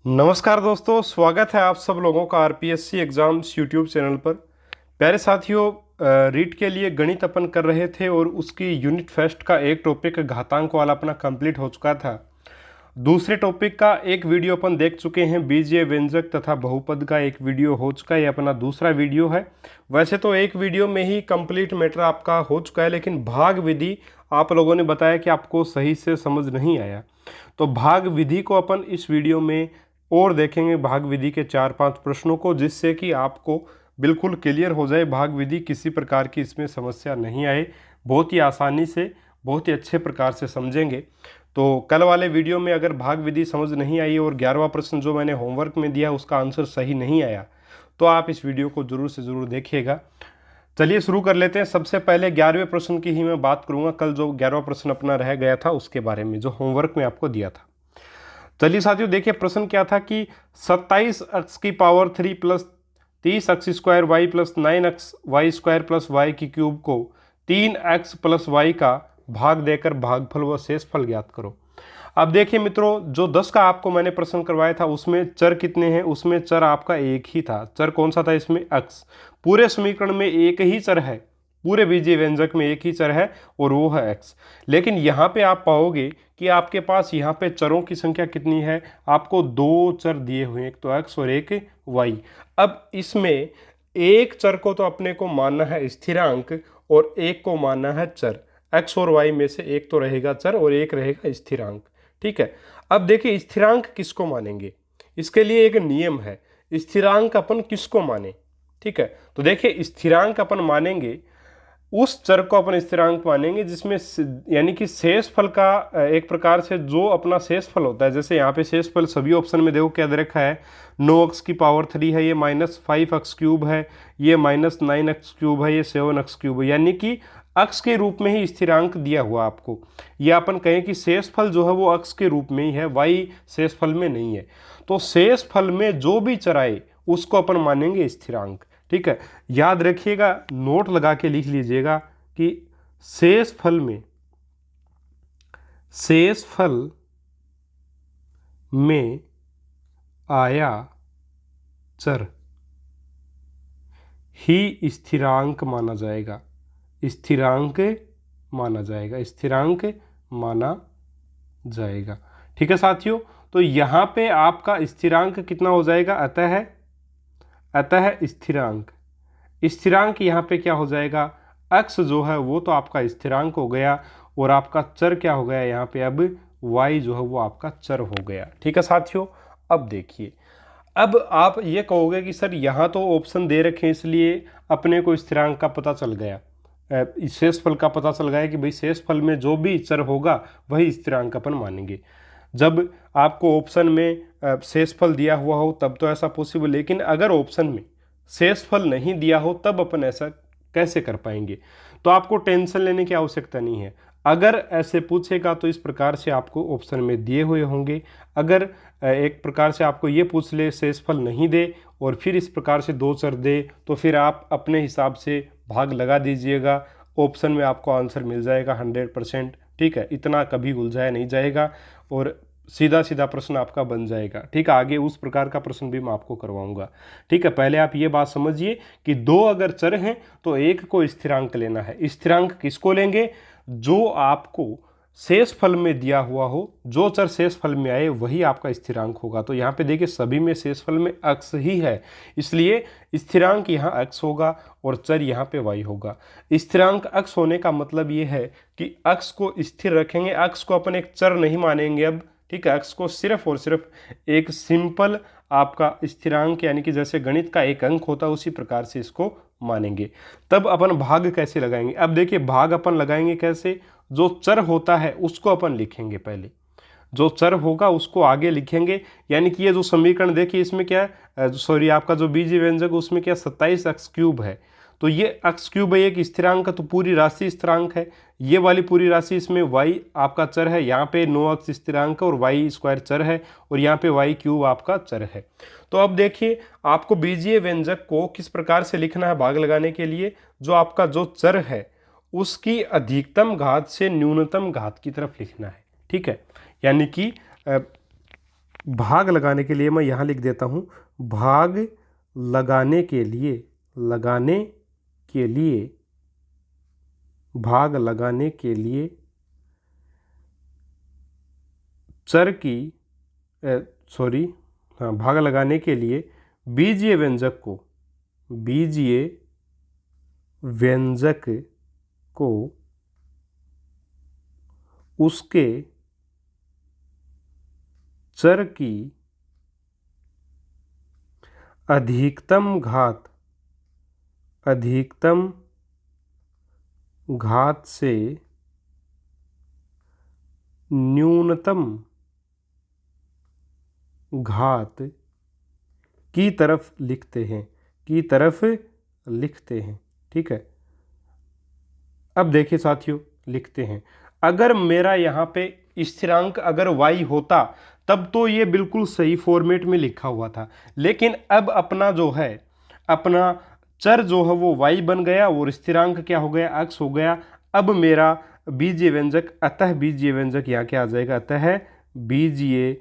नमस्कार दोस्तों, स्वागत है आप सब लोगों का आरपीएससी एग्ज़ाम्स यूट्यूब चैनल पर। प्यारे साथियों, रीट के लिए गणित अपन कर रहे थे और उसकी यूनिट फर्स्ट का एक टॉपिक घातांक वाला अपना कंप्लीट हो चुका था। दूसरे टॉपिक का एक वीडियो अपन देख चुके हैं, बीजीय व्यंजक तथा बहुपद का एक वीडियो हो चुका है, ये अपना दूसरा वीडियो है। वैसे तो एक वीडियो में ही कंप्लीट मैटर आपका हो चुका है, लेकिन भाग विधि आप लोगों ने बताया कि आपको सही से समझ नहीं आया, तो भाग विधि को अपन इस वीडियो में और देखेंगे, भाग विधि के 4-5 प्रश्नों को, जिससे कि आपको बिल्कुल क्लियर हो जाए भाग विधि, किसी प्रकार की इसमें समस्या नहीं आए, बहुत ही आसानी से बहुत ही अच्छे प्रकार से समझेंगे। तो कल वाले वीडियो में अगर भाग विधि समझ नहीं आई और 11वां प्रश्न जो मैंने होमवर्क में दिया उसका आंसर सही नहीं आया, तो आप इस वीडियो को ज़रूर से ज़रूर देखिएगा। चलिए शुरू कर लेते हैं। सबसे पहले 11वें प्रश्न की ही मैं बात करूंगा, कल जो 11वां प्रश्न अपना रह गया था उसके बारे में, जो होमवर्क में आपको दिया था। चलिए साथियों, देखिए प्रश्न क्या था कि 27x की power 3 plus 30x square y plus 9x y square plus y की क्यूब को 3x प्लस वाई का भाग देकर भागफल व शेषफल ज्ञात करो। अब देखिए मित्रों, जो 10 का आपको मैंने प्रश्न करवाया था उसमें चर कितने हैं? उसमें चर आपका एक ही था। चर कौन सा था इसमें? x। पूरे समीकरण में एक ही चर है, पूरे बीजीय व्यंजक में एक ही चर है और वो है x। लेकिन यहाँ पे आप पाओगे कि आपके पास यहाँ पे चरों की संख्या कितनी है? आपको दो चर दिए हुए हैं, एक तो x और एक y। अब इसमें एक चर को तो अपने को मानना है स्थिरांक और एक को मानना है चर। x और y में से एक तो रहेगा चर और एक रहेगा स्थिरांक। ठीक है। अब देखिए स्थिरांक किसको मानेंगे, इसके लिए एक नियम है। स्थिरांक अपन किसको माने? ठीक है, तो देखिए स्थिरांक अपन मानेंगे उस चर को, अपन स्थिरांक मानेंगे जिसमें यानी कि शेषफल का एक प्रकार से जो अपना शेषफल होता है, जैसे यहाँ पे शेषफल सभी ऑप्शन में देखो क्या दे रखा है, 9x की पावर 3 है, ये -5x क्यूब है, ये -9x क्यूब है, ये 7x क्यूब है, यानी कि अक्ष के रूप में ही स्थिरांक दिया हुआ आपको। ये अपन कहें कि शेषफल जो है वो अक्ष के रूप में ही है, y शेषफल में नहीं है। तो शेषफल में जो भी चर आए उसको अपन मानेंगे स्थिरांक। ठीक है, याद रखिएगा, नोट लगा के लिख लीजिएगा कि शेषफल में आया चर ही स्थिरांक माना जाएगा, स्थिरांक माना जाएगा, स्थिरांक माना जाएगा। ठीक है साथियों, तो यहां पे आपका स्थिरांक कितना हो जाएगा? अतः स्थिरांक, स्थिरांक यहाँ पे क्या हो जाएगा? x जो है वो तो आपका स्थिरांक हो गया और आपका चर क्या हो गया यहाँ पे? अब y जो है वो आपका चर हो गया। ठीक है साथियों, अब देखिए, अब आप ये कहोगे कि सर यहाँ तो ऑप्शन दे रखे हैं इसलिए अपने को स्थिरांक का पता चल गया, शेषफल का पता चल गया कि भाई शेषफल में जो भी चर होगा वही स्थिरांक अपन मानेंगे। जब आपको ऑप्शन में शेषफल दिया हुआ हो तब तो ऐसा पॉसिबल, लेकिन अगर ऑप्शन में शेषफल नहीं दिया हो तब अपन ऐसा कैसे कर पाएंगे? तो आपको टेंशन लेने की आवश्यकता नहीं है। अगर ऐसे पूछेगा तो इस प्रकार से आपको ऑप्शन में दिए हुए होंगे। अगर एक प्रकार से आपको ये पूछ ले शेषफल नहीं दे और फिर इस प्रकार से दो चर दे, तो फिर आप अपने हिसाब से भाग लगा दीजिएगा, ऑप्शन में आपको आंसर मिल जाएगा 100%। ठीक है, इतना कभी उलझाया नहीं जाएगा और सीधा सीधा प्रश्न आपका बन जाएगा। ठीक है, आगे उस प्रकार का प्रश्न भी मैं आपको करवाऊंगा। ठीक है, पहले आप ये बात समझिए कि दो अगर चर हैं तो एक को स्थिरांक लेना है। स्थिरांक किसको लेंगे? जो आपको शेषफल में दिया हुआ हो, जो चर शेषफल में आए वही आपका स्थिरांक होगा। तो यहाँ पे देखिए सभी में शेषफल में x ही है, इसलिए स्थिरांक यहाँ x होगा और चर यहाँ पे y होगा। स्थिरांक x होने का मतलब ये है कि x को स्थिर रखेंगे, x को अपन एक चर नहीं मानेंगे अब। ठीक है, x को सिर्फ और सिर्फ एक सिंपल आपका स्थिरांक, यानी कि जैसे गणित का एक अंक होता है उसी प्रकार से इसको मानेंगे। तब अपन भाग कैसे लगाएंगे? अब देखिए भाग अपन लगाएंगे कैसे? जो चर होता है उसको अपन लिखेंगे, पहले जो चर होगा उसको आगे लिखेंगे। यानी कि ये जो समीकरण देखिए इसमें क्या है, सॉरी आपका जो बीजीय व्यंजक उसमें क्या 27x क्यूब है, तो ये x क्यूब है, एक स्थिरांक तो पूरी राशि स्थिरांक है, ये वाली पूरी राशि इसमें y आपका चर है, यहाँ पे 9x स्थिरांक और y स्क्वायर चर है और यहाँ पे y क्यूब आपका चर है। तो अब देखिए आपको बीजीय व्यंजक को किस प्रकार से लिखना है भाग लगाने के लिए? जो आपका जो चर है उसकी अधिकतम घात से न्यूनतम घात की तरफ लिखना है। ठीक है, यानी कि भाग लगाने के लिए मैं यहाँ लिख देता हूँ, भाग लगाने के लिए, भाग लगाने के लिए चर की भाग लगाने के लिए बीजीय व्यंजक को उसके चर की अधिकतम घात से न्यूनतम घात की तरफ लिखते हैं, ठीक है। अब देखिए साथियों, लिखते हैं, अगर मेरा यहाँ पे स्थिरांक अगर y होता तब तो ये बिल्कुल सही फॉर्मेट में लिखा हुआ था, लेकिन अब अपना जो है, अपना चर जो है वो y बन गया और स्थिरांक क्या हो गया, x हो गया। अब मेरा बीजीय व्यंजक, अतः बीजीय व्यंजक यहाँ क्या आ जाएगा, अतः बीजीय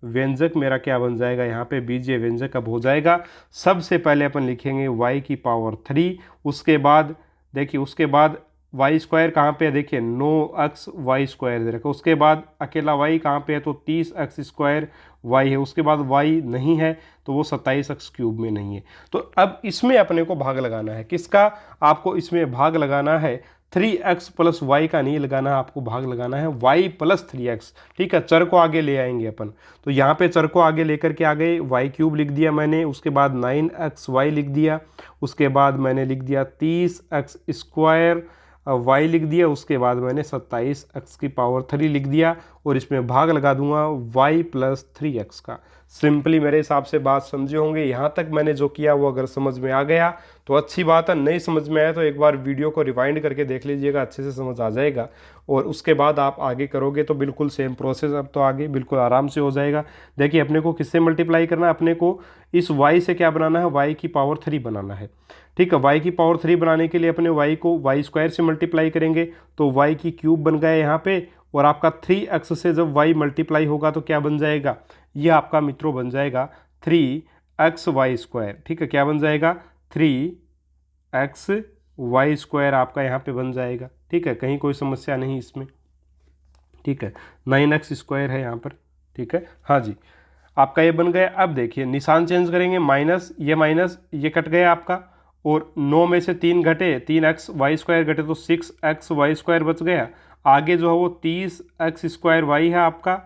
व्यंजक मेरा क्या बन जाएगा, यहाँ पे बीजीय व्यंजक अब हो जाएगा। सबसे पहले अपन लिखेंगे y की पावर 3, उसके बाद देखिए, उसके बाद वाई स्क्वायर कहाँ पे है, देखिए 9x वाई स्क्वायर दे रखा है। उसके बाद अकेला y कहाँ पे है, तो 30x स्क्वायर y है। उसके बाद y नहीं है तो वो 27x क्यूब में नहीं है। तो अब इसमें अपने को भाग लगाना है, किसका, आपको इसमें भाग लगाना है 3x प्लस वाई का नहीं लगाना है, आपको भाग लगाना है y प्लस 3x, ठीक है। चर को आगे ले आएंगे अपन, तो यहाँ पे चर को आगे लेकर के आ गए, वाई क्यूब लिख दिया मैंने, उसके बाद 9xy लिख दिया, उसके बाद मैंने लिख दिया 30x स्क्वायर y लिख दिया, उसके बाद मैंने 27x की पावर 3 लिख दिया और इसमें भाग लगा दूंगा y प्लस 3x का। सिंपली मेरे हिसाब से बात समझे होंगे। यहाँ तक मैंने जो किया वो अगर समझ में आ गया तो अच्छी बात है, नहीं समझ में आया तो एक बार वीडियो को रिवाइंड करके देख लीजिएगा, अच्छे से समझ आ जाएगा और उसके बाद आप आगे करोगे तो बिल्कुल सेम प्रोसेस अब तो आगे बिल्कुल आराम से हो जाएगा। देखिए अपने को किससे मल्टीप्लाई करना है, अपने को इस y से क्या बनाना है, y की पावर 3 बनाना है, ठीक है। y की पावर 3 बनाने के लिए अपने y को y स्क्वायर से मल्टीप्लाई करेंगे तो y की क्यूब बन गया यहाँ पे, और आपका 3x से जब y मल्टीप्लाई होगा तो क्या बन जाएगा, ये आपका मित्रों बन जाएगा 3xy स्क्वायर, ठीक है। क्या बन जाएगा, 3xy स्क्वायर आपका यहाँ पे बन जाएगा, ठीक है। कहीं कोई समस्या नहीं इसमें, ठीक है। 9x स्क्वायर है यहाँ पर, ठीक है। हाँ जी, आपका ये बन गया। अब देखिए निशान चेंज करेंगे, माइनस ये कट गया आपका, और 9 में से 3 घटे, 3xy स्क्वायर घटे तो 6xy स्क्वायर बच गया। आगे जो है वो 30x स्क्वायर y है आपका,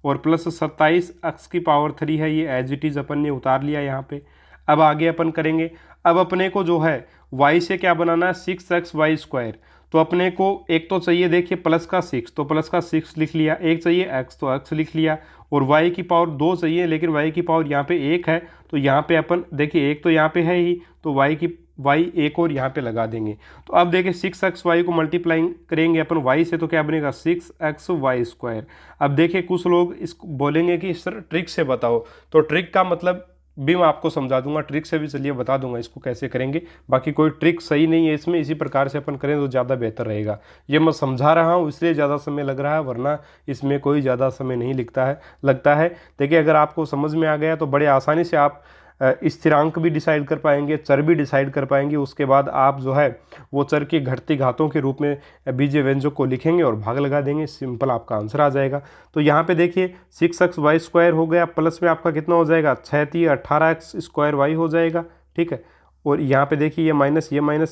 और प्लस 27x की पावर 3 है, ये एज इट इज़ अपन ने उतार लिया यहाँ पे। अब आगे अपन करेंगे, अब अपने को जो है y से क्या बनाना है, 6xy स्क्वायर, तो अपने को एक तो चाहिए देखिए प्लस का 6, तो प्लस का 6 लिख लिया, एक चाहिए x तो x लिख लिया, और y की पावर 2 चाहिए, लेकिन y की पावर यहाँ पे 1 है, तो यहाँ पे अपन देखिए एक तो यहाँ पे है ही, तो y एक और यहाँ पे लगा देंगे। तो अब देखिए 6xy को मल्टीप्लाई करेंगे अपन y से तो क्या बनेगा, 6xy स्क्वायर। अब देखिए कुछ लोग इसको बोलेंगे कि सर ट्रिक से बताओ, तो ट्रिक का मतलब भी मैं आपको समझा दूंगा, ट्रिक से भी चलिए बता दूंगा इसको कैसे करेंगे। बाकी कोई ट्रिक सही नहीं है इसमें, इसी प्रकार से अपन करें तो ज़्यादा बेहतर रहेगा। ये मैं समझा रहा हूँ इसलिए ज़्यादा समय लग रहा है, वरना इसमें कोई ज़्यादा समय नहीं लगता है। देखिए अगर आपको समझ में आ गया तो बड़े आसानी से आप स्थिरांक भी डिसाइड कर पाएंगे, चर भी डिसाइड कर पाएंगे। उसके बाद आप जो है वो चर की घटती घातों के रूप में बीजीय व्यंजक को लिखेंगे और भाग लगा देंगे, सिंपल आपका आंसर आ जाएगा। तो यहाँ पे देखिए 6xy स्क्वायर हो गया, प्लस में आपका कितना हो जाएगा, 6 18x स्क्वायर y हो जाएगा, ठीक है। और यहाँ पे देखिए ये माइनस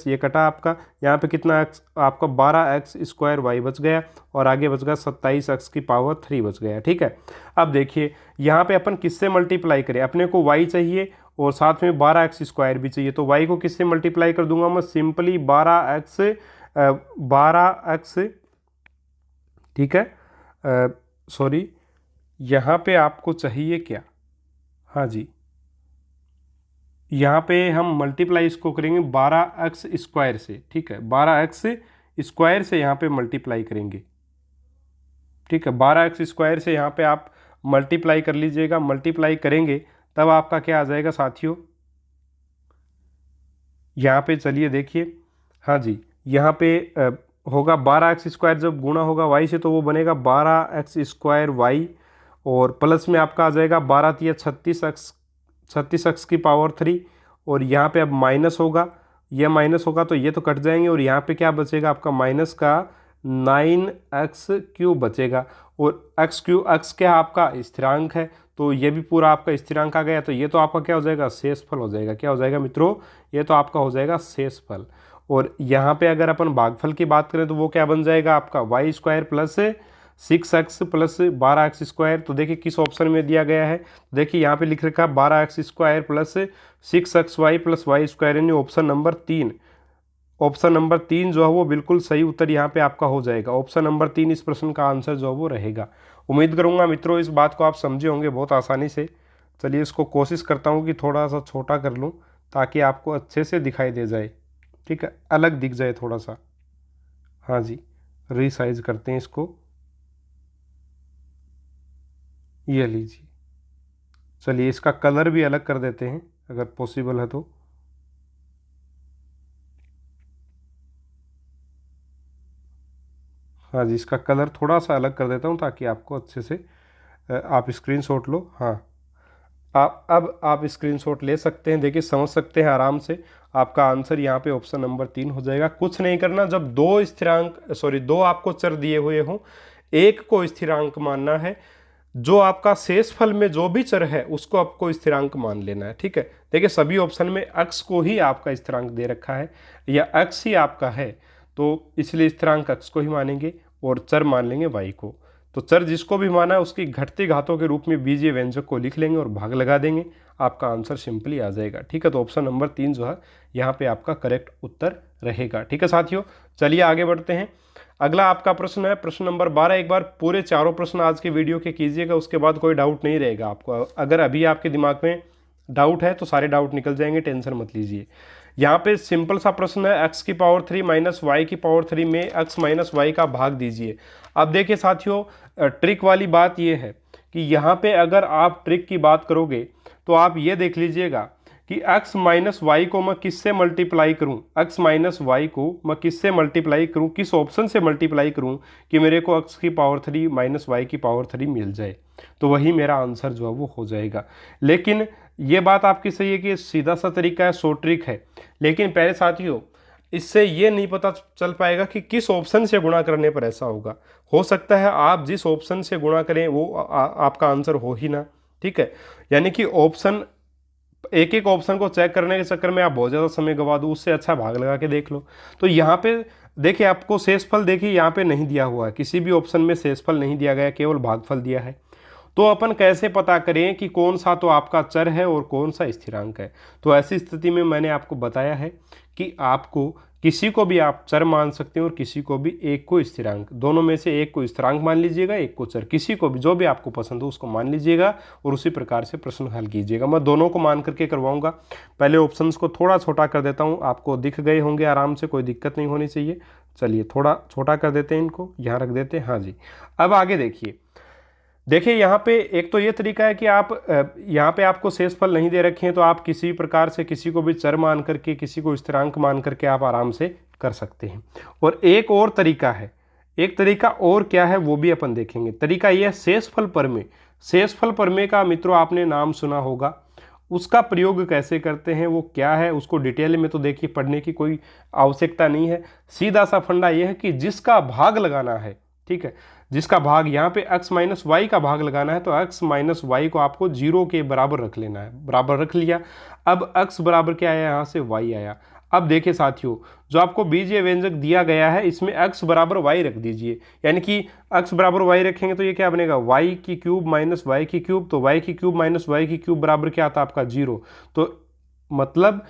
ये कटा आपका, यहाँ पे कितना x आपका 12x स्क्वायर y बच गया, और आगे बच गया 27x की पावर 3 बच गया, ठीक है। अब देखिए यहाँ पे अपन किससे मल्टीप्लाई करें, अपने को y चाहिए और साथ में 12x स्क्वायर भी चाहिए, तो y को किससे मल्टीप्लाई कर दूंगा मैं, सिंपली 12x, ठीक है। सॉरी, यहाँ पे आपको चाहिए क्या, हाँ जी, यहाँ पे हम मल्टीप्लाई इसको करेंगे 12x स्क्वायर से, ठीक है। 12x स्क्वायर से यहाँ पे मल्टीप्लाई करेंगे, ठीक है। 12x स्क्वायर से यहाँ पे आप मल्टीप्लाई कर लीजिएगा, मल्टीप्लाई करेंगे तब आपका क्या आ जाएगा साथियों, यहाँ पे चलिए देखिए, हाँ जी, यहाँ पे होगा 12x स्क्वायर, जब गुणा होगा y से तो वो बनेगा 12x स्क्वायर y, और प्लस में आपका आ जाएगा 12 तिया 36x की पावर 3, और यहाँ पे अब माइनस होगा, यह माइनस होगा तो ये तो कट जाएंगे, और यहाँ पे क्या बचेगा आपका माइनस का 9x³ बचेगा। और x क्या आपका स्थिरांक है, तो ये भी पूरा आपका स्थिरांक आ गया। तो ये तो आपका क्या हो जाएगा, शेषफल हो जाएगा। क्या हो जाएगा मित्रों, ये तो आपका हो जाएगा शेषफल। और यहाँ पे अगर अपन भागफल की बात करें तो वो क्या बन जाएगा आपका y² plus 6x plus 12x²। तो देखिए किस ऑप्शन में दिया गया है, देखिए यहाँ पे लिख रखा है 12x² plus 6xy plus y², यानी ऑप्शन नंबर 3। ऑप्शन नंबर 3 जो है वो बिल्कुल सही उत्तर यहाँ पे आपका हो जाएगा। ऑप्शन नंबर 3 इस प्रश्न का आंसर जो है वो रहेगा। उम्मीद करूँगा मित्रों इस बात को आप समझे होंगे बहुत आसानी से। चलिए इसको कोशिश करता हूँ कि थोड़ा सा छोटा कर लूँ ताकि आपको अच्छे से दिखाई दे जाए, ठीक है, अलग दिख जाए थोड़ा सा। हाँ जी, रीसाइज करते हैं इसको, ये लीजिए। चलिए इसका कलर भी अलग कर देते हैं अगर पॉसिबल है तो। हाँ जी, इसका कलर थोड़ा सा अलग कर देता हूँ ताकि आपको अच्छे से आप स्क्रीनशॉट लो। हाँ, आप स्क्रीनशॉट ले सकते हैं, देखिए समझ सकते हैं आराम से। आपका आंसर यहाँ पे ऑप्शन नंबर 3 हो जाएगा। कुछ नहीं करना, जब दो आपको चर दिए हुए हों, एक को स्थिरांक मानना है, जो आपका शेषफल में जो भी चर है उसको आपको स्थिरांक मान लेना है, ठीक है। देखिए सभी ऑप्शन में x को ही आपका स्थिरांक दे रखा है, या x ही आपका है, तो इसलिए स्थिरांक x को ही मानेंगे और चर मान लेंगे y को। तो चर जिसको भी माना है उसकी घटती घातों के रूप में बीजीय व्यंजक को लिख लेंगे और भाग लगा देंगे, आपका आंसर सिंपली आ जाएगा, ठीक है। तो ऑप्शन नंबर 3 जो है यहाँ पे आपका करेक्ट उत्तर रहेगा, ठीक है साथियों। चलिए आगे बढ़ते हैं। अगला आपका प्रश्न है प्रश्न नंबर 12। एक बार पूरे चारों प्रश्न आज के वीडियो के कीजिएगा, उसके बाद कोई डाउट नहीं रहेगा आपको। अगर अभी आपके दिमाग में डाउट है तो सारे डाउट निकल जाएंगे, टेंशन मत लीजिए। यहाँ पे सिंपल सा प्रश्न है, x की पावर 3 माइनस वाई की पावर 3 में x माइनस वाई का भाग दीजिए। अब देखिए साथियों, ट्रिक वाली बात ये है कि यहाँ पे अगर आप ट्रिक की बात करोगे तो आप ये देख लीजिएगा कि x माइनस वाई को मैं किससे मल्टीप्लाई करूँ, x माइनस वाई को मैं किससे मल्टीप्लाई करूँ, किस ऑप्शन से मल्टीप्लाई करूँ कि मेरे को x की पावर 3 माइनस वाई की पावर 3 मिल जाए, तो वही मेरा आंसर जो है वो हो जाएगा। लेकिन ये बात आपकी सही है कि सीधा सा तरीका है, शॉर्ट ट्रिक है, लेकिन पहले साथियों इससे ये नहीं पता चल पाएगा कि किस ऑप्शन से गुणा करने पर ऐसा होगा। हो सकता है आप जिस ऑप्शन से गुणा करें वो आपका आंसर हो ही ना, ठीक है। यानी कि ऑप्शन एक एक ऑप्शन को चेक करने के चक्कर में आप बहुत ज़्यादा समय गवा दो, उससे अच्छा भाग लगा के देख लो। तो यहाँ पे देखिए आपको शेषफल देखिए यहाँ पे नहीं दिया हुआ है, किसी भी ऑप्शन में शेषफल नहीं दिया गया, केवल भागफल दिया है। तो अपन कैसे पता करें कि कौन सा तो आपका चर है और कौन सा स्थिरांक है। तो ऐसी स्थिति में मैंने आपको बताया है कि आपको किसी को भी आप चर मान सकते हैं और किसी को भी एक को स्थिरांक, दोनों में से एक को स्थिरांक मान लीजिएगा, एक को चर, किसी को भी जो भी आपको पसंद हो उसको मान लीजिएगा और उसी प्रकार से प्रश्न हल कीजिएगा। मैं दोनों को मान करके करवाऊंगा। पहले ऑप्शंस को थोड़ा छोटा कर देता हूँ, आपको दिख गए होंगे आराम से, कोई दिक्कत नहीं होनी चाहिए। चलिए थोड़ा छोटा कर देते हैं, इनको यहाँ रख देते हैं। हाँ जी, अब आगे देखिए यहाँ पे एक तो ये तरीका है कि आप यहाँ पे आपको शेषफल नहीं दे रखे हैं तो आप किसी प्रकार से किसी को भी चर मान करके, किसी को स्थिरांक मान करके आप आराम से कर सकते हैं। और एक और तरीका है, एक तरीका और क्या है वो भी अपन देखेंगे। तरीका ये है शेषफल प्रमेय। शेषफल प्रमेय का मित्रों आपने नाम सुना होगा, उसका प्रयोग कैसे करते हैं वो क्या है उसको डिटेल में तो देखिए पढ़ने की कोई आवश्यकता नहीं है। सीधा सा फंडा यह है कि जिसका भाग लगाना है, ठीक है, जिसका भाग यहाँ पे x माइनस वाई का भाग लगाना है तो x माइनस वाई को आपको 0 के बराबर रख लेना है। बराबर रख लिया, अब x बराबर क्या आया, यहाँ से y आया। अब देखिए साथियों, जो आपको बीजीय व्यंजक दिया गया है इसमें x बराबर y रख दीजिए, यानी कि x बराबर y रखेंगे तो ये क्या बनेगा, y की क्यूब माइनस वाई की क्यूब। तो y की क्यूब माइनस वाई की क्यूब बराबर क्या आता है आपका 0। तो मतलब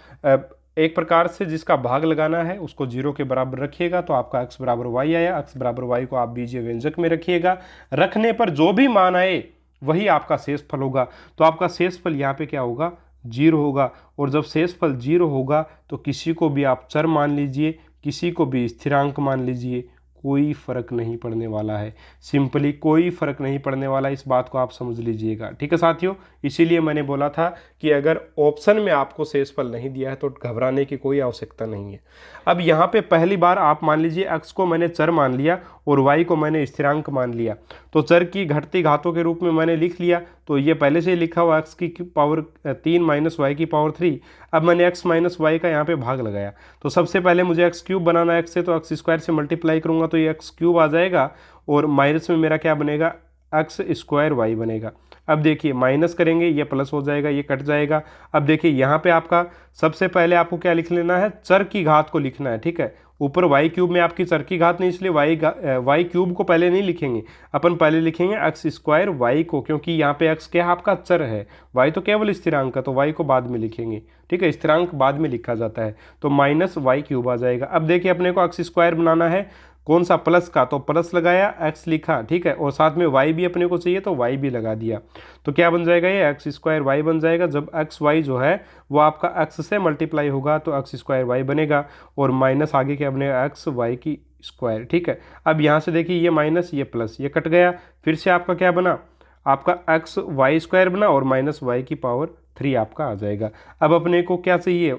एक प्रकार से जिसका भाग लगाना है उसको 0 के बराबर रखिएगा तो आपका x बराबर y आया। x बराबर y को आप बीजीय व्यंजक में रखिएगा, रखने पर जो भी मान आए वही आपका शेषफल होगा। तो आपका शेषफल यहाँ पे क्या होगा, 0 होगा। और जब शेषफल 0 होगा तो किसी को भी आप चर मान लीजिए, किसी को भी स्थिरांक मान लीजिए, कोई फर्क नहीं पड़ने वाला है। सिंपली कोई फर्क नहीं पड़ने वाला, इस बात को आप समझ लीजिएगा, ठीक है साथियों। इसीलिए मैंने बोला था कि अगर ऑप्शन में आपको शेषफल नहीं दिया है तो घबराने की कोई आवश्यकता नहीं है। अब यहाँ पे पहली बार आप मान लीजिए x को मैंने चर मान लिया और y को मैंने स्थिरांक मान लिया, तो चर की घटती घातों के रूप में मैंने लिख लिया। तो ये पहले से ही लिखा हुआ x की पावर 3 माइनस वाई की पावर 3। अब मैंने x माइनस वाई का यहाँ पे भाग लगाया, तो सबसे पहले मुझे x क्यूब बनाना है x से, तो x स्क्वायर से मल्टीप्लाई करूँगा तो ये x क्यूब आ जाएगा और माइनस में मेरा क्या बनेगा, एक्स स्क्वायर वाई बनेगा। अब देखिए माइनस करेंगे ये प्लस हो जाएगा, ये कट जाएगा। अब देखिए यहाँ पे आपका सबसे पहले आपको क्या लिख लेना है, चर की घात को लिखना है, ठीक है। ऊपर वाई क्यूब में आपकी चर की घात नहीं, इसलिए वाई क्यूब को पहले नहीं लिखेंगे, अपन पहले लिखेंगे एक्स स्क्वायर वाई को, क्योंकि यहाँ पे एक्स क्या आपका चर है, वाई तो केवल स्थिरांक है, तो वाई को बाद में लिखेंगे, ठीक है। स्थिरांक बाद में लिखा जाता है, तो माइनस वाई क्यूब आ जाएगा। अब देखिए अपने को एक्स स्क्वायर बनाना है, कौन सा, प्लस का, तो प्लस लगाया, एक्स लिखा, ठीक है, और साथ में वाई भी अपने को चाहिए तो वाई भी लगा दिया। तो क्या बन जाएगा, ये एक्स स्क्वायर वाई बन जाएगा। जब एक्स वाई जो है वो आपका एक्स से मल्टीप्लाई होगा तो एक्स स्क्वायर वाई बनेगा, और माइनस आगे क्या बनेगा, एक्स वाई की स्क्वायर, ठीक है। अब यहाँ से देखिए ये माइनस ये प्लस, ये कट गया, फिर से आपका क्या बना, आपका एक्स वाई स्क्वायर बना और माइनस वाई की पावर 3 आपका आ जाएगा। अब अपने को क्या चाहिए,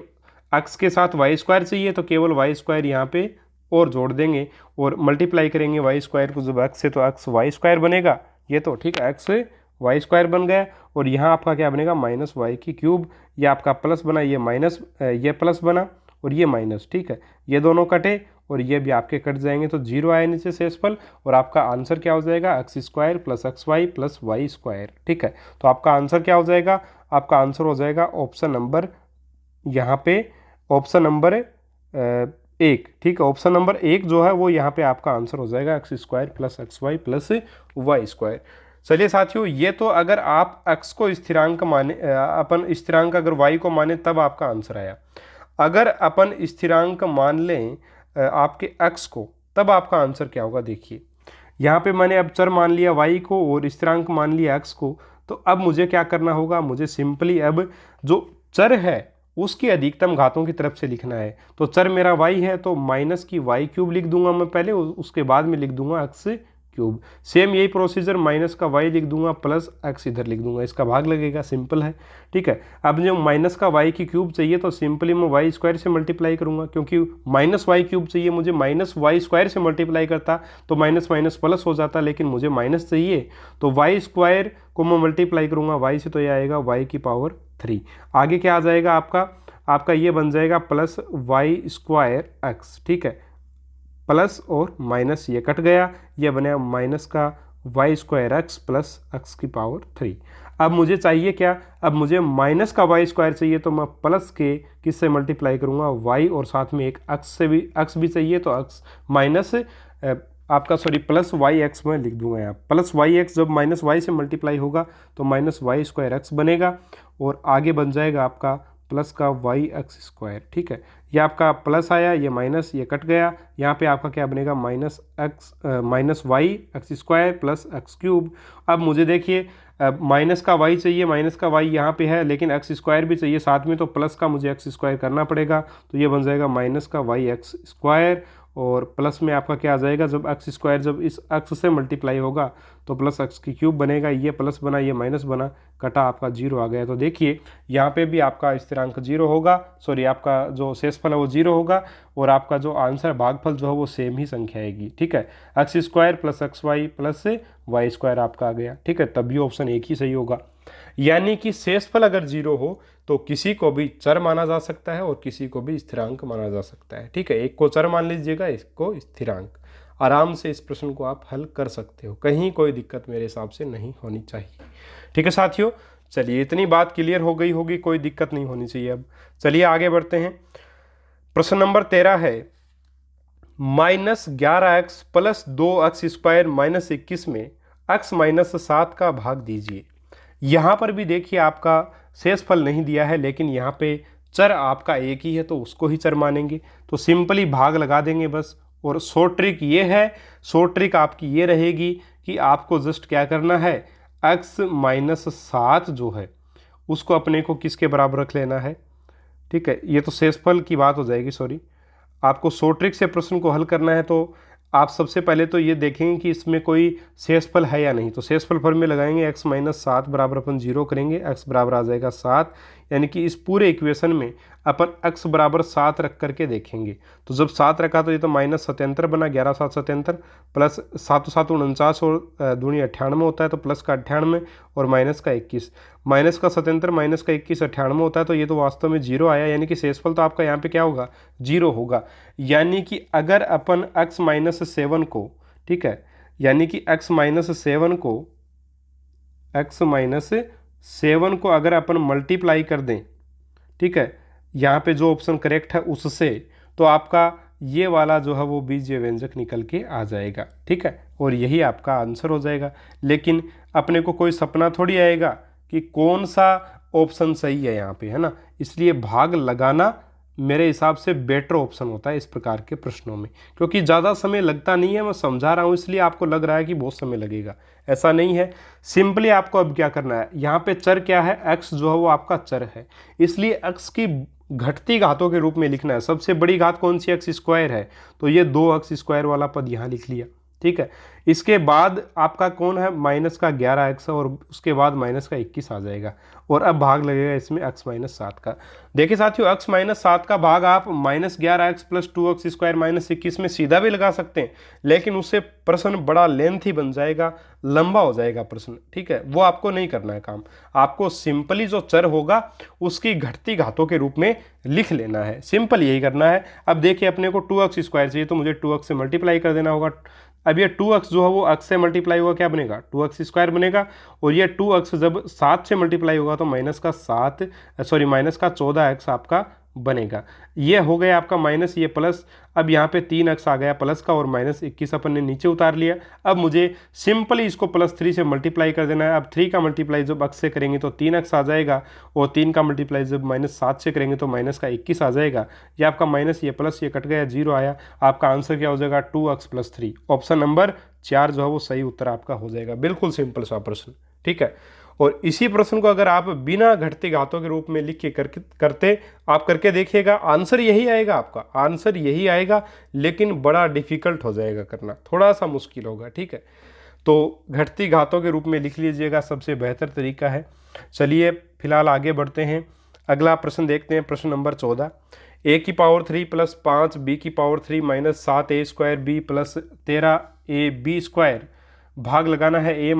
एक्स के साथ वाई स्क्वायर चाहिए, तो केवल वाई स्क्वायर यहाँ पे और जोड़ देंगे और मल्टीप्लाई करेंगे वाई स्क्वायर को जब एक्स से, तो एक्स वाई स्क्वायर बनेगा, ये तो ठीक है, एक्स वाई स्क्वायर बन गया। और यहाँ आपका क्या बनेगा, माइनस वाई की क्यूब, ये आपका प्लस बना, ये माइनस, ये प्लस बना और ये माइनस, ठीक है, ये दोनों कटे और ये भी आपके कट जाएंगे, तो जीरो आया नीचे शेषफल, और आपका आंसर क्या हो जाएगा, x square plus x y plus y square, ठीक है। तो आपका आंसर क्या हो जाएगा, आपका आंसर हो जाएगा ऑप्शन नंबर, यहाँ पे ऑप्शन नंबर 1, ठीक है, ऑप्शन नंबर 1 जो है वो यहाँ पे आपका आंसर हो जाएगा, x square plus x y plus y square. चलिए साथियों, ये तो अगर आप x को स्थिरांक माने, अपन स्थिरांक अगर y को माने तब आपका आंसर आया। अगर अपन स्थिरांक मान लें आपके x को, तब आपका आंसर क्या होगा। देखिए यहाँ पे मैंने अब चर मान लिया y को और स्थिरांक मान लिया x को, तो अब मुझे क्या करना होगा, मुझे सिंपली अब जो चर है उसकी अधिकतम घातों की तरफ से लिखना है। तो चर मेरा y है, तो माइनस की वाई क्यूब लिख दूंगा मैं पहले, उसके बाद में लिख दूंगा एक्स क्यूब। सेम यही प्रोसीजर, माइनस का y लिख दूंगा प्लस एक्स इधर लिख दूंगा, इसका भाग लगेगा, सिंपल है, ठीक है। अब जो माइनस का y की क्यूब चाहिए तो सिंपली मैं वाई स्क्वायर से मल्टीप्लाई करूंगा, क्योंकि माइनस वाई क्यूब चाहिए मुझे, माइनस वाई स्क्वायर से मल्टीप्लाई करता तो माइनस माइनस प्लस हो जाता, लेकिन मुझे माइनस चाहिए, तो वाई स्क्वायर को मैं मल्टीप्लाई करूंगा वाई से, तो ये आएगा वाई की पावर 3। आगे क्या आ जाएगा आपका ये बन जाएगा प्लस वाई स्क्वायर एक्स, ठीक है, प्लस और माइनस ये कट गया, ये बना माइनस का y square x plus x की पावर 3। अब मुझे चाहिए क्या, अब मुझे माइनस का वाई स्क्वायर चाहिए, तो मैं प्लस के किससे मल्टीप्लाई करूँगा, वाई, और साथ में एक एक्स से भी, एक्स भी चाहिए तो एक्स माइनस आपका सॉरी प्लस वाई एक्स में लिख दूंगा यहाँ, प्लस वाई एक्स जब माइनस वाई से मल्टीप्लाई होगा तो माइनस वाई स्क्वायर एक्स बनेगा, और आगे बन जाएगा आपका प्लस का वाई एक्स स्क्वायर, ठीक है। ये आपका प्लस आया, ये माइनस, ये कट गया, यहाँ पे आपका क्या बनेगा, minus x minus y x square plus x cube. अब मुझे देखिए माइनस का वाई चाहिए, माइनस का वाई यहाँ पे है, लेकिन एक्स स्क्वायर भी चाहिए साथ में, तो प्लस का मुझे एक्स स्क्वायर करना पड़ेगा, तो ये बन जाएगा माइनस का वाई एक्स स्क्वायर, और प्लस में आपका क्या आ जाएगा, जब एक्स स्क्वायर जब इस एक्स से मल्टीप्लाई होगा तो प्लस एक्स की क्यूब बनेगा, ये प्लस बना, ये माइनस बना, कटा, आपका जीरो आ गया। तो देखिए यहाँ पे भी आपका स्थिरांक जीरो होगा, सॉरी आपका जो शेषफल है वो जीरो होगा, और आपका जो आंसर भागफल जो है वो सेम ही संख्या आएगी, ठीक है। X square plus x y plus y square आपका आ गया, ठीक है, तभी ऑप्शन एक ही सही होगा। यानी कि शेषफल अगर जीरो हो तो किसी को भी चर माना जा सकता है और किसी को भी स्थिरांक माना जा सकता है, ठीक है। एक को चर मान लीजिएगा, इसको स्थिरांक। आराम से इस प्रश्न को आप हल कर सकते हो, कहीं कोई दिक्कत मेरे हिसाब से नहीं होनी चाहिए, ठीक है साथियों। चलिए इतनी बात क्लियर हो गई होगी, कोई दिक्कत नहीं होनी चाहिए। अब चलिए आगे बढ़ते हैं। प्रश्न नंबर 13 है, -11x plus 2x square minus 21 में x माइनस 7 का भाग दीजिए। यहाँ पर भी देखिए आपका शेषफल नहीं दिया है, लेकिन यहाँ पे चर आपका एक ही है तो उसको ही चर मानेंगे, तो सिंपली भाग लगा देंगे बस। और शॉर्ट ट्रिक ये है, शॉर्ट ट्रिक आपकी ये रहेगी कि आपको जस्ट क्या करना है, x माइनस 7 जो है उसको अपने को किसके बराबर रख लेना है, ठीक है। ये तो शेषफल की बात हो जाएगी, सॉरी। आपको शॉर्ट ट्रिक से प्रश्न को हल करना है, तो आप सबसे पहले तो ये देखेंगे कि इसमें कोई शेषफल है या नहीं, तो शेषफल फल में लगाएंगे x माइनस 7 बराबर अपन जीरो करेंगे, x बराबर आ जाएगा 7, यानी कि इस पूरे इक्वेशन में अपन x बराबर 7 रख करके देखेंगे। तो जब 7 रखा तो ये तो -77 बना, 11 7 77 प्लस 7 7 49 और दूनी 98 होता है, तो प्लस का 98 और माइनस का 21, माइनस का 77 माइनस का 21 98 होता है, तो ये तो वास्तव में 0 आया, यानी कि शेषफल तो आपका यहाँ पे क्या होगा 0 होगा। यानी कि अगर अपन x-7 को, ठीक है, यानी कि x-7 को अगर अपन मल्टीप्लाई कर दें, ठीक है, यहाँ पे जो ऑप्शन करेक्ट है उससे, तो आपका ये वाला जो है वो बीजीय व्यंजक निकल के आ जाएगा, ठीक है, और यही आपका आंसर हो जाएगा। लेकिन अपने को कोई सपना थोड़ी आएगा कि कौन सा ऑप्शन सही है यहाँ पे, है ना, इसलिए भाग लगाना मेरे हिसाब से बेटर ऑप्शन होता है इस प्रकार के प्रश्नों में, क्योंकि ज़्यादा समय लगता नहीं है। मैं समझा रहा हूँ इसलिए आपको लग रहा है कि बहुत समय लगेगा, ऐसा नहीं है। सिंपली आपको अब क्या करना है, यहाँ पे चर क्या है, x जो है वो आपका चर है, इसलिए x की घटती घातों के रूप में लिखना है। सबसे बड़ी घात कौन सी, x² है, तो ये 2x² वाला पद यहाँ लिख लिया, ठीक है। इसके बाद आपका कौन है, माइनस का 11x और उसके बाद माइनस का 21 आ जाएगा, और अब भाग लगेगा इसमें x-7 का। देखिए साथियों, x-7 का भाग आप -11x + 2x² - 21 में सीधा भी लगा सकते हैं, लेकिन उससे प्रश्न बड़ा लेंथी बन जाएगा, लंबा हो जाएगा प्रश्न, ठीक है, वो आपको नहीं करना है काम। आपको सिंपली जो चर होगा उसकी घटती घातों के रूप में लिख लेना है, सिंपल यही करना है। अब देखिए अपने को 2x² चाहिए, तो मुझे 2x से मल्टीप्लाई कर देना होगा। अब ये 2x जो है वो x से मल्टीप्लाई होगा, क्या बनेगा, 2x² बनेगा, और ये 2x जब 7 से मल्टीप्लाई होगा तो माइनस का 14x आपका बनेगा। ये हो गया आपका माइनस, ये प्लस, अब यहाँ पे 3x आ गया प्लस का, और -21 अपन ने नीचे उतार लिया। अब मुझे सिंपली इसको +3 से मल्टीप्लाई कर देना है। अब 3 का मल्टीप्लाई जब x से करेंगे तो 3x आ जाएगा, और 3 का मल्टीप्लाई जब -7 से करेंगे तो माइनस का 21 आ जाएगा। ये आपका माइनस, ये प्लस, ये कट गया, 0 आया। आपका आंसर क्या हो जाएगा, 2x + 3। ऑप्शन नंबर 4 जो है वो सही उत्तर आपका हो जाएगा। बिल्कुल सिंपल सा प्रश्न, ठीक है। और इसी प्रश्न को अगर आप बिना घटती घातों के रूप में लिख के करके देखिएगा, आंसर यही आएगा, आपका आंसर यही आएगा, लेकिन बड़ा डिफिकल्ट हो जाएगा करना, थोड़ा सा मुश्किल होगा, ठीक है। तो घटती घातों के रूप में लिख लीजिएगा, सबसे बेहतर तरीका है। चलिए फिलहाल आगे बढ़ते हैं, अगला प्रश्न देखते हैं, प्रश्न number 14। a³ + 5 b³ - 7a² b + 13ab² भाग लगाना है a -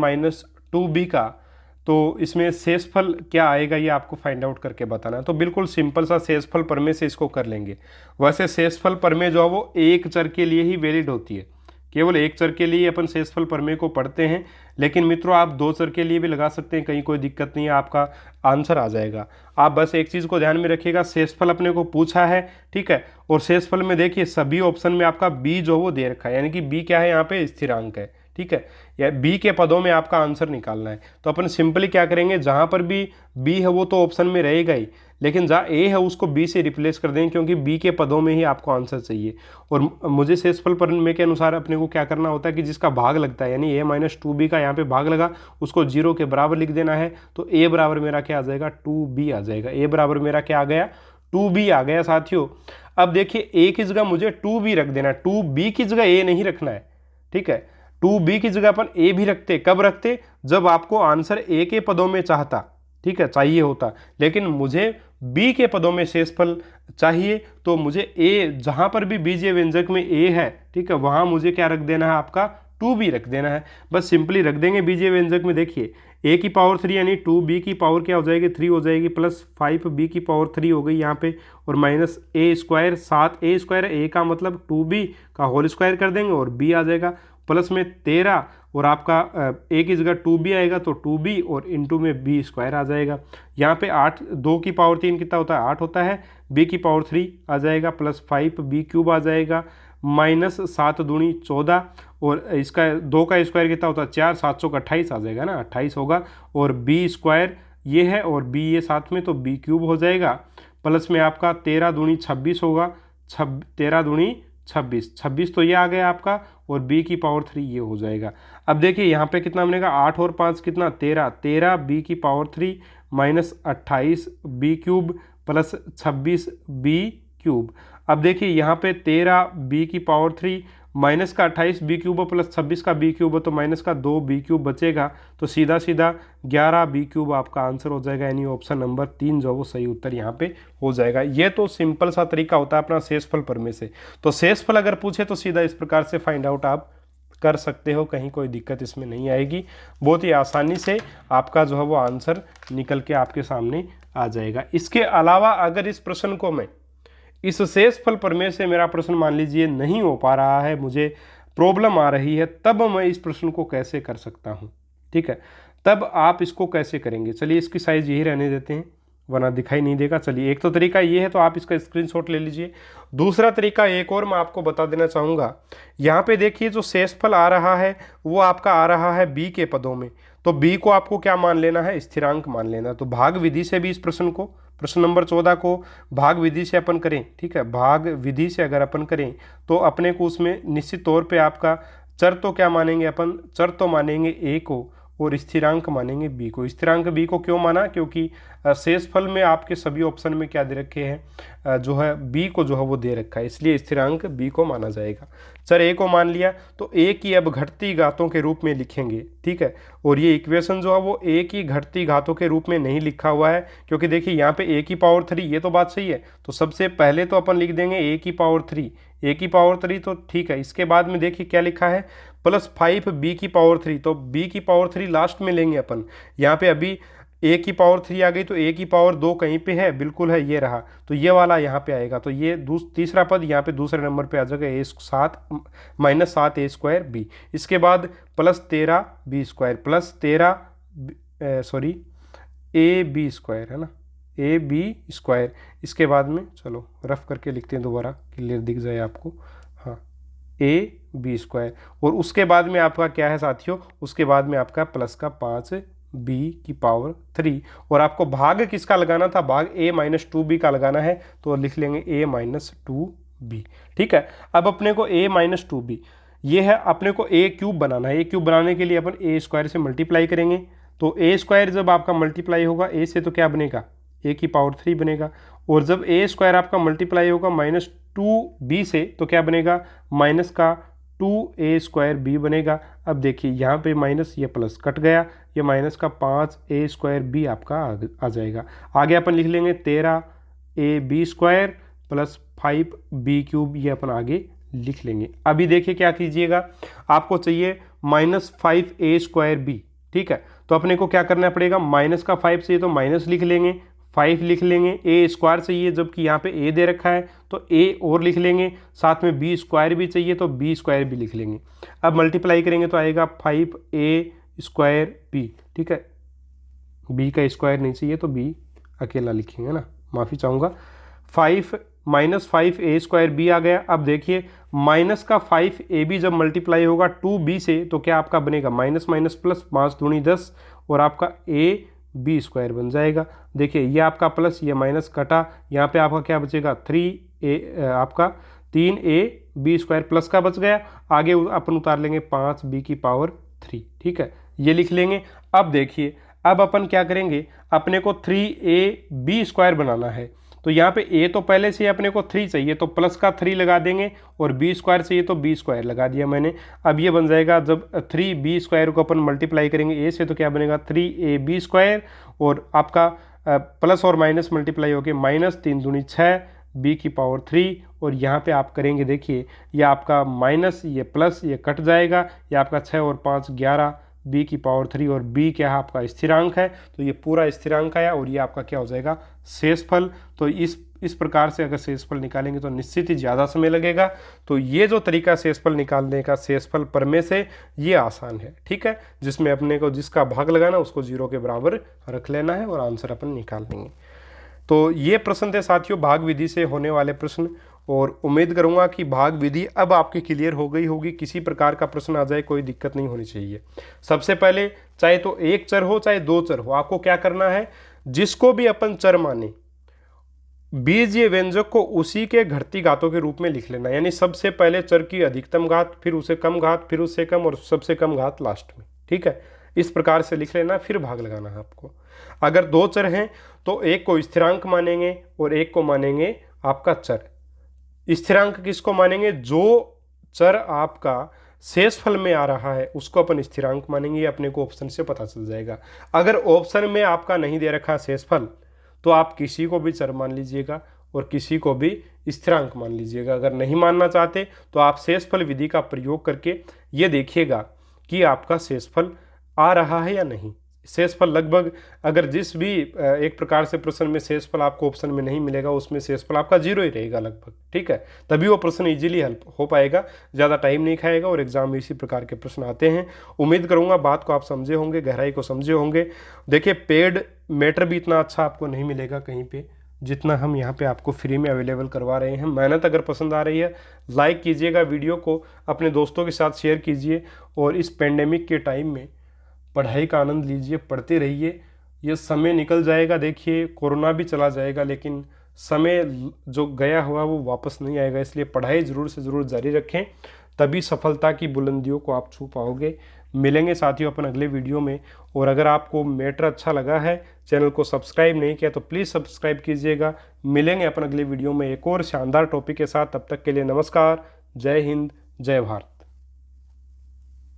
2b का। तो इसमें शेषफल क्या आएगा ये आपको फाइंड आउट करके बताना है। तो बिल्कुल सिंपल सा शेषफल प्रमेय से इसको कर लेंगे। वैसे शेषफल प्रमेय जो है वो एक चर के लिए ही वैलिड होती है, केवल एक चर के लिए अपन शेषफल प्रमेय को पढ़ते हैं, लेकिन मित्रों आप 2 चर के लिए भी लगा सकते हैं, कहीं कोई दिक्कत नहीं है, आपका आंसर आ जाएगा। आप बस एक चीज़ को ध्यान में रखिएगा, शेषफल अपने को पूछा है, ठीक है, और शेषफल में देखिए सभी ऑप्शन में आपका b जो वो दे रखा है, यानी कि b क्या है, यहाँ पे स्थिरांक है, ठीक है, या b के पदों में आपका आंसर निकालना है। तो अपन सिंपली क्या करेंगे, जहाँ पर भी b है वो तो ऑप्शन में रहेगा ही, लेकिन जहाँ a है उसको b से रिप्लेस कर देंगे, क्योंकि b के पदों में ही आपको आंसर चाहिए। और मुझे शेषफल प्रमेय के अनुसार अपने को क्या करना होता है कि जिसका भाग लगता है, यानी a - 2b का यहाँ पे भाग लगा, उसको 0 के बराबर लिख देना है। तो a बराबर मेरा क्या आ जाएगा, 2b आ जाएगा। a बराबर मेरा क्या आ गया, 2b आ गया साथियों। अब देखिए a की जगह मुझे 2b रख देना है, 2b की जगह a नहीं रखना है, ठीक है। 2b की जगह अपन a भी रखते, कब रखते, जब आपको आंसर a के पदों में चाहता, ठीक है, चाहिए होता, लेकिन मुझे b के पदों में शेषफल चाहिए, तो मुझे a, जहां पर भी बीजीय व्यंजक में a है, ठीक है, वहां मुझे क्या रख देना है, आपका 2b रख देना है। बस सिंपली रख देंगे बीजीय व्यंजक में। देखिए a³ यानी 2b की पावर क्या हो जाएगी, 3 हो जाएगी, प्लस 5b³ हो गई यहाँ पे, और -a², 7a² a का मतलब 2b का होल स्क्वायर कर देंगे और b आ जाएगा, प्लस में 13, और आपका a की जगह 2b आएगा तो 2b, और इंटू में b² आ जाएगा। यहाँ पे 8, 2 की पावर 3 कितना होता है, 8 होता है, b की पावर 3 आ जाएगा, प्लस 5b³ आ जाएगा, -7 दूनी 14, और इसका 2 का स्क्वायर कितना होता है, 4, 7 का 28 आ जाएगा ना, 28 होगा, और b² ये है और b ये साथ में, तो b³ हो जाएगा, प्लस में आपका 13 दूनी 26 होगा, 13 दूनी 26 तो ये आ गया आपका, और b की पावर 3 ये हो जाएगा। अब देखिए यहाँ पे कितना बनेगा, 8 और 5 कितना, 13 b की पावर 3 -28 b³ प्लस 26 b³। अब देखिए यहाँ पे 13 b की पावर 3 माइनस का 28 बी क्यूब प्लस 26 का बी क्यूब, तो माइनस का 2 बी क्यूब बचेगा, तो सीधा सीधा 11 बी क्यूब आपका आंसर हो जाएगा, यानी ऑप्शन नंबर 3 जो वो सही उत्तर यहाँ पे हो जाएगा। ये तो सिंपल सा तरीका होता है अपना शेषफल प्रमेय से। तो शेषफल अगर पूछे तो सीधा इस प्रकार से फाइंड आउट आप कर सकते हो, कहीं कोई दिक्कत इसमें नहीं आएगी, बहुत ही आसानी से आपका जो है वो आंसर निकल के आपके सामने आ जाएगा। इसके अलावा अगर इस प्रश्न को मैं इस शेषफल प्रमेय से, मेरा प्रश्न मान लीजिए नहीं हो पा रहा है, मुझे प्रॉब्लम आ रही है, तब मैं इस प्रश्न को कैसे कर सकता हूँ, ठीक है, तब आप इसको कैसे करेंगे। चलिए इसकी साइज यही रहने देते हैं वरना दिखाई नहीं देगा। चलिए एक तो तरीका ये है, तो आप इसका स्क्रीनशॉट ले लीजिए। दूसरा तरीका एक और मैं आपको बता देना चाहूँगा, यहाँ पे देखिए जो शेषफल आ रहा है वो आपका आ रहा है b के पदों में, तो b को आपको क्या मान लेना है, स्थिरांक मान लेना। तो भाग विधि से भी इस प्रश्न को, प्रश्न नंबर 14 को भाग विधि से अपन करें, ठीक है, भाग विधि से अगर अपन करें तो अपने को उसमें निश्चित तौर पे आपका चर तो क्या मानेंगे अपन, चर तो मानेंगे a को और स्थिरांक मानेंगे b को। स्थिरांक b को क्यों माना, क्योंकि शेषफल में आपके सभी ऑप्शन में क्या दे रखे हैं, जो है b को जो है वो दे रखा है, इसलिए स्थिरांक b को माना जाएगा। चर a को मान लिया तो a की अब घटती घातों के रूप में लिखेंगे, ठीक है, और ये इक्वेशन जो है वो a की घटती घातों के रूप में नहीं लिखा हुआ है, क्योंकि देखिए यहाँ पे a की पावर 3, ये तो बात सही है, तो सबसे पहले तो अपन लिख देंगे a की पावर 3, a की पावर 3 तो ठीक है। इसके बाद में देखिए क्या लिखा है, प्लस 5 b की पावर 3, तो b की पावर 3 लास्ट में लेंगे अपन। यहाँ पे अभी a की पावर 3 आ गई, तो a की पावर 2 कहीं पे है, बिल्कुल है, ये रहा, तो ये वाला यहाँ पे आएगा, तो ये तीसरा पद यहाँ पे दूसरे नंबर पे आ जाएगा, -7 a स्क्वायर b। इसके बाद plus 13 b square plus 13 sorry a b square, है ना, ए बी स्क्वायर। इसके बाद में चलो रफ करके लिखते हैं दोबारा, क्लियर दिख जाए आपको, हाँ, ए बी स्क्वायर, और उसके बाद में आपका क्या है साथियों, उसके बाद में आपका प्लस का 5 बी की पावर 3, और आपको भाग किसका लगाना था, भाग a माइनस 2b का लगाना है, तो लिख लेंगे a माइनस 2b, ठीक है। अब अपने को a माइनस 2b ये है, अपने को a क्यूब बनाना है, a क्यूब बनाने के लिए अपन a स्क्वायर से मल्टीप्लाई करेंगे, तो a स्क्वायर जब आपका मल्टीप्लाई होगा a से तो क्या बनेगा, a की पावर 3 बनेगा, और जब a स्क्वायर आपका मल्टीप्लाई होगा माइनस 2b से तो क्या बनेगा, माइनस का 2a स्क्वायर b बनेगा। अब देखिए यहाँ पे माइनस, ये प्लस कट गया, ये माइनस का 5a स्क्वायर b आपका आ जाएगा। आगे अपन लिख लेंगे 13ab square plus 5b cube, ये अपन आगे लिख लेंगे। अभी देखिए क्या कीजिएगा, आपको चाहिए -5a स्क्वायर b, ठीक है, तो अपने को क्या करना पड़ेगा, माइनस का 5 चाहिए तो माइनस लिख लेंगे, 5 लिख लेंगे, a स्क्वायर चाहिए जबकि यहाँ पे a दे रखा है तो a और लिख लेंगे, साथ में b स्क्वायर भी चाहिए तो b स्क्वायर भी लिख लेंगे। अब मल्टीप्लाई करेंगे तो आएगा 5a स्क्वायर b, ठीक है, b का स्क्वायर नहीं चाहिए तो b अकेला लिखेंगे ना, माफ़ी चाहूँगा। 5 -5a स्क्वायर b आ गया। अब देखिए माइनस का 5ab जब मल्टीप्लाई होगा 2b से तो क्या आपका बनेगा, माइनस माइनस प्लस, 5 दूनी 10, और आपका a b स्क्वायर बन जाएगा। देखिए ये आपका प्लस, ये माइनस कटा, यहाँ पे आपका क्या बचेगा, 3a, आपका 3ab स्क्वायर प्लस का बच गया। आगे अपन उतार लेंगे 5b की पावर 3, ठीक है, ये लिख लेंगे। अब देखिए अब अपन क्या करेंगे, अपने को 3ab स्क्वायर बनाना है, तो यहाँ पे a तो पहले से अपने को 3 चाहिए तो प्लस का 3 लगा देंगे, और b स्क्वायर चाहिए तो b स्क्वायर लगा दिया मैंने। अब ये बन जाएगा, जब 3b स्क्वायर को अपन मल्टीप्लाई करेंगे a से तो क्या बनेगा, 3ab स्क्वायर, और आपका प्लस और माइनस मल्टीप्लाई होके माइनस 3 दूनी 6 b की पावर 3, और यहाँ पे आप करेंगे, देखिए ये आपका माइनस, ये प्लस, ये कट जाएगा, ये आपका 6 और 5 11 b की पावर 3, और b क्या है आपका स्थिरांक है, तो ये पूरा स्थिरांक आया, और ये आपका क्या हो जाएगा, शेषफल। तो इस प्रकार से अगर शेषफल निकालेंगे तो निश्चित ही ज़्यादा समय लगेगा। तो ये जो तरीका शेषफल निकालने का, शेषफल प्रमेय से, ये आसान है, ठीक है, जिसमें अपने को जिसका भाग लगाना उसको 0 के बराबर रख लेना है और आंसर अपन निकाल लेंगे। तो ये प्रश्न थे साथियों भाग विधि से होने वाले प्रश्न, और उम्मीद करूंगा कि भाग विधि अब आपकी क्लियर हो गई होगी। किसी प्रकार का प्रश्न आ जाए कोई दिक्कत नहीं होनी चाहिए। सबसे पहले चाहे तो एक चर हो चाहे 2 चर हो, आपको क्या करना है, जिसको भी अपन चर माने बीजीय व्यंजक को उसी के घटती घातों के रूप में लिख लेना, यानी सबसे पहले चर की अधिकतम घात, फिर उसे कम घात, फिर उससे कम, और सबसे कम घात लास्ट में, ठीक है, इस प्रकार से लिख लेना, फिर भाग लगाना है आपको। अगर 2 चर हैं तो एक को स्थिरांक मानेंगे और एक को मानेंगे आपका चर। स्थिरांक किसको मानेंगे, जो चर आपका शेषफल में आ रहा है उसको अपन स्थिरांक मानेंगे, अपने को ऑप्शन से पता चल जाएगा। अगर ऑप्शन में आपका नहीं दे रखा शेषफल तो आप किसी को भी चर मान लीजिएगा और किसी को भी स्थिरांक मान लीजिएगा। अगर नहीं मानना चाहते तो आप शेषफल विधि का प्रयोग करके ये देखिएगा कि आपका शेषफल आ रहा है या नहीं। शेषफल लगभग, अगर जिस भी एक प्रकार से प्रश्न में शेषफल आपको ऑप्शन में नहीं मिलेगा उसमें शेषफल आपका 0 ही रहेगा लगभग, ठीक है। तभी वो प्रश्न इजीली हल हो पाएगा, ज़्यादा टाइम नहीं खाएगा और एग्जाम में इसी प्रकार के प्रश्न आते हैं। उम्मीद करूंगा बात को आप समझे होंगे, गहराई को समझे होंगे। देखिए पेड मैटर भी इतना अच्छा आपको नहीं मिलेगा कहीं पे जितना हम यहाँ पे आपको फ्री में अवेलेबल करवा रहे हैं। मेहनत अगर पसंद आ रही है लाइक कीजिएगा, वीडियो को अपने दोस्तों के साथ शेयर कीजिए और इस पेंडेमिक के टाइम में पढ़ाई का आनंद लीजिए, पढ़ते रहिए। ये समय निकल जाएगा, देखिए कोरोना भी चला जाएगा लेकिन समय जो गया हुआ वो वापस नहीं आएगा, इसलिए पढ़ाई ज़रूर से ज़रूर जारी रखें, तभी सफलता की बुलंदियों को आप छू पाओगे। मिलेंगे साथियों अपन अगले वीडियो में। और अगर आपको मैटर अच्छा लगा है, चैनल को सब्सक्राइब नहीं किया तो प्लीज़ सब्सक्राइब कीजिएगा। मिलेंगे अपन अगले वीडियो में एक और शानदार टॉपिक के साथ, तब तक के लिए नमस्कार, जय हिंद, जय भारत।